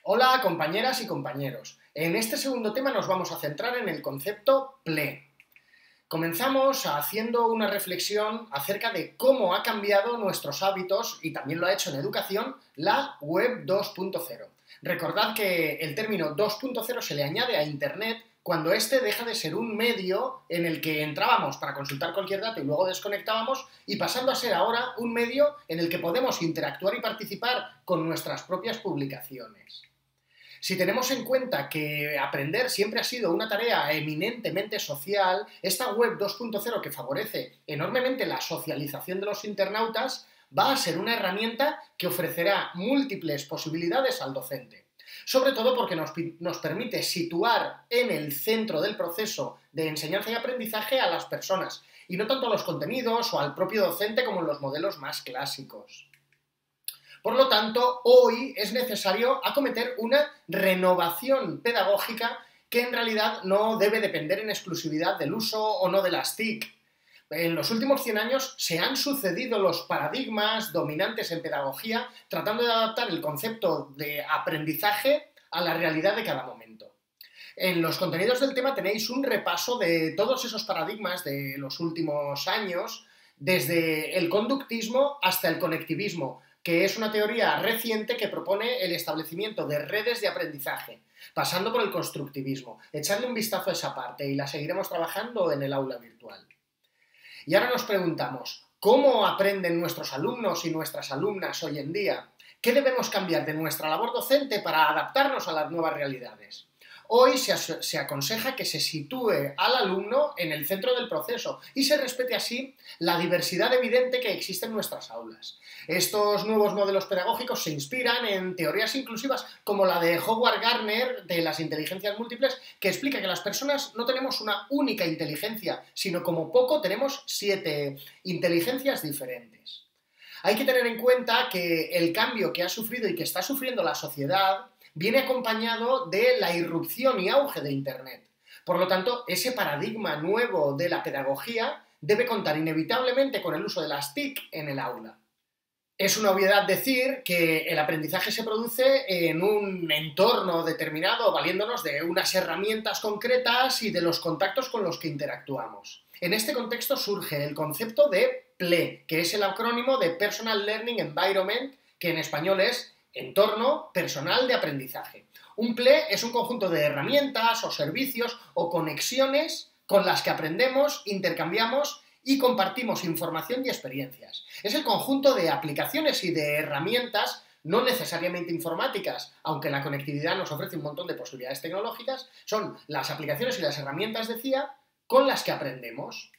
Hola compañeras y compañeros. En este segundo tema nos vamos a centrar en el concepto PLE. Comenzamos haciendo una reflexión acerca de cómo ha cambiado nuestros hábitos, y también lo ha hecho en educación, la web 2.0. Recordad que el término 2.0 se le añade a Internet cuando éste deja de ser un medio en el que entrábamos para consultar cualquier dato y luego desconectábamos, y pasando a ser ahora un medio en el que podemos interactuar y participar con nuestras propias publicaciones. Si tenemos en cuenta que aprender siempre ha sido una tarea eminentemente social, esta web 2.0, que favorece enormemente la socialización de los internautas, va a ser una herramienta que ofrecerá múltiples posibilidades al docente. Sobre todo porque nos permite situar en el centro del proceso de enseñanza y aprendizaje a las personas, y no tanto a los contenidos o al propio docente como en los modelos más clásicos. Por lo tanto, hoy es necesario acometer una renovación pedagógica que en realidad no debe depender en exclusividad del uso o no de las TIC. En los últimos 100 años se han sucedido los paradigmas dominantes en pedagogía, tratando de adaptar el concepto de aprendizaje a la realidad de cada momento. En los contenidos del tema tenéis un repaso de todos esos paradigmas de los últimos años, desde el conductismo hasta el conectivismo, que es una teoría reciente que propone el establecimiento de redes de aprendizaje, pasando por el constructivismo. Echadle un vistazo a esa parte y la seguiremos trabajando en el aula virtual. Y ahora nos preguntamos, ¿cómo aprenden nuestros alumnos y nuestras alumnas hoy en día? ¿Qué debemos cambiar de nuestra labor docente para adaptarnos a las nuevas realidades? Hoy se aconseja que se sitúe al alumno en el centro del proceso y se respete así la diversidad evidente que existe en nuestras aulas. Estos nuevos modelos pedagógicos se inspiran en teorías inclusivas como la de Howard Gardner de las inteligencias múltiples, que explica que las personas no tenemos una única inteligencia, sino como poco tenemos 7 inteligencias diferentes. Hay que tener en cuenta que el cambio que ha sufrido y que está sufriendo la sociedad viene acompañado de la irrupción y auge de Internet. Por lo tanto, ese paradigma nuevo de la pedagogía debe contar inevitablemente con el uso de las TIC en el aula. Es una obviedad decir que el aprendizaje se produce en un entorno determinado, valiéndonos de unas herramientas concretas y de los contactos con los que interactuamos. En este contexto surge el concepto de PLE, que es el acrónimo de Personal Learning Environment, que en español es entorno personal de aprendizaje. Un PLE es un conjunto de herramientas o servicios o conexiones con las que aprendemos, intercambiamos y compartimos información y experiencias. Es el conjunto de aplicaciones y de herramientas, no necesariamente informáticas, aunque la conectividad nos ofrece un montón de posibilidades tecnológicas, son las aplicaciones y las herramientas, decía, con las que aprendemos.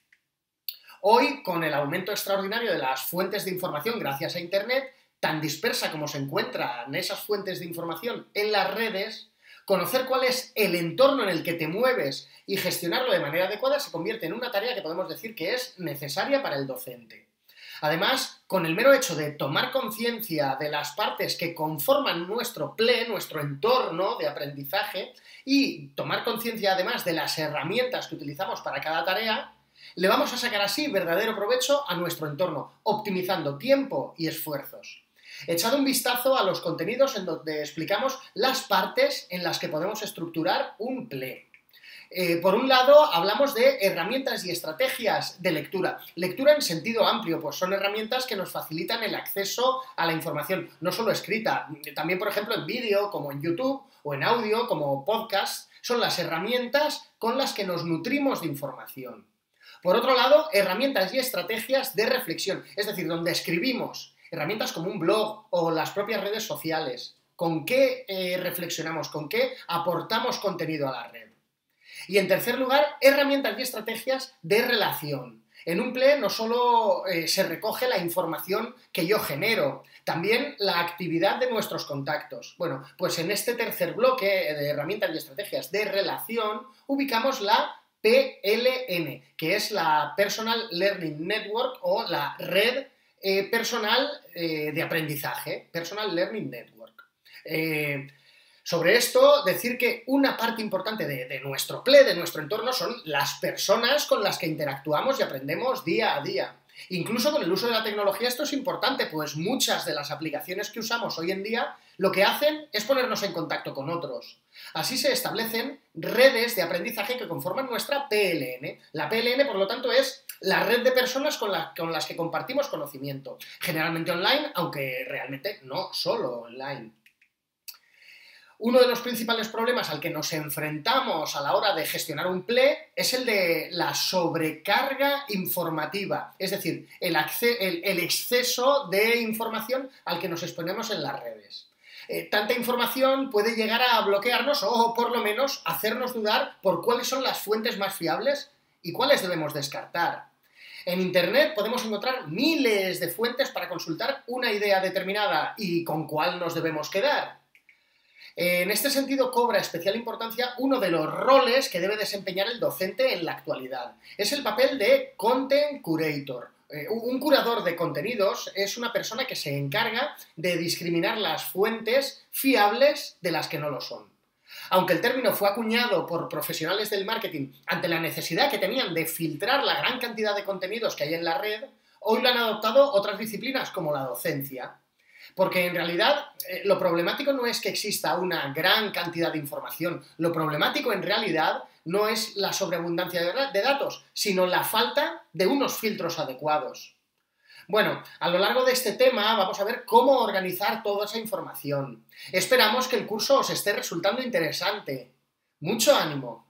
Hoy, con el aumento extraordinario de las fuentes de información gracias a Internet, tan dispersa como se encuentran esas fuentes de información en las redes, conocer cuál es el entorno en el que te mueves y gestionarlo de manera adecuada se convierte en una tarea que podemos decir que es necesaria para el docente. Además, con el mero hecho de tomar conciencia de las partes que conforman nuestro PLE, nuestro entorno de aprendizaje, y tomar conciencia además de las herramientas que utilizamos para cada tarea, le vamos a sacar así verdadero provecho a nuestro entorno, optimizando tiempo y esfuerzos. Echad un vistazo a los contenidos en donde explicamos las partes en las que podemos estructurar un PLE. Por un lado, hablamos de herramientas y estrategias de lectura. Lectura en sentido amplio, pues son herramientas que nos facilitan el acceso a la información, no solo escrita, también, por ejemplo, en vídeo, como en YouTube, o en audio, como podcast. Son las herramientas con las que nos nutrimos de información. Por otro lado, herramientas y estrategias de reflexión, es decir, donde escribimos, herramientas como un blog o las propias redes sociales. ¿Con qué reflexionamos? ¿Con qué aportamos contenido a la red? Y en tercer lugar, herramientas y estrategias de relación. En un PLE no solo se recoge la información que yo genero, también la actividad de nuestros contactos. Bueno, pues en este tercer bloque de herramientas y estrategias de relación ubicamos la PLN, que es la Personal Learning Network o la red personal de aprendizaje, Personal Learning Network. Sobre esto, decir que una parte importante de nuestro PLE, de nuestro entorno, son las personas con las que interactuamos y aprendemos día a día. Incluso con el uso de la tecnología esto es importante, pues muchas de las aplicaciones que usamos hoy en día lo que hacen es ponernos en contacto con otros. Así se establecen redes de aprendizaje que conforman nuestra PLN. La PLN, por lo tanto, es la red de personas con las que compartimos conocimiento. Generalmente online, aunque realmente no solo online. Uno de los principales problemas al que nos enfrentamos a la hora de gestionar un PLE es el de la sobrecarga informativa, es decir, el exceso de información al que nos exponemos en las redes. Tanta información puede llegar a bloquearnos o por lo menos hacernos dudar por cuáles son las fuentes más fiables y cuáles debemos descartar. En Internet podemos encontrar miles de fuentes para consultar una idea determinada y con cuál nos debemos quedar. En este sentido cobra especial importancia uno de los roles que debe desempeñar el docente en la actualidad. Es el papel de Content Curator. Un curador de contenidos es una persona que se encarga de discriminar las fuentes fiables de las que no lo son. Aunque el término fue acuñado por profesionales del marketing ante la necesidad que tenían de filtrar la gran cantidad de contenidos que hay en la red, hoy lo han adoptado otras disciplinas como la docencia. Porque en realidad lo problemático no es que exista una gran cantidad de información, lo problemático en realidad no es la sobreabundancia de datos, sino la falta de unos filtros adecuados. Bueno, a lo largo de este tema vamos a ver cómo organizar toda esa información. Esperamos que el curso os esté resultando interesante. ¡Mucho ánimo!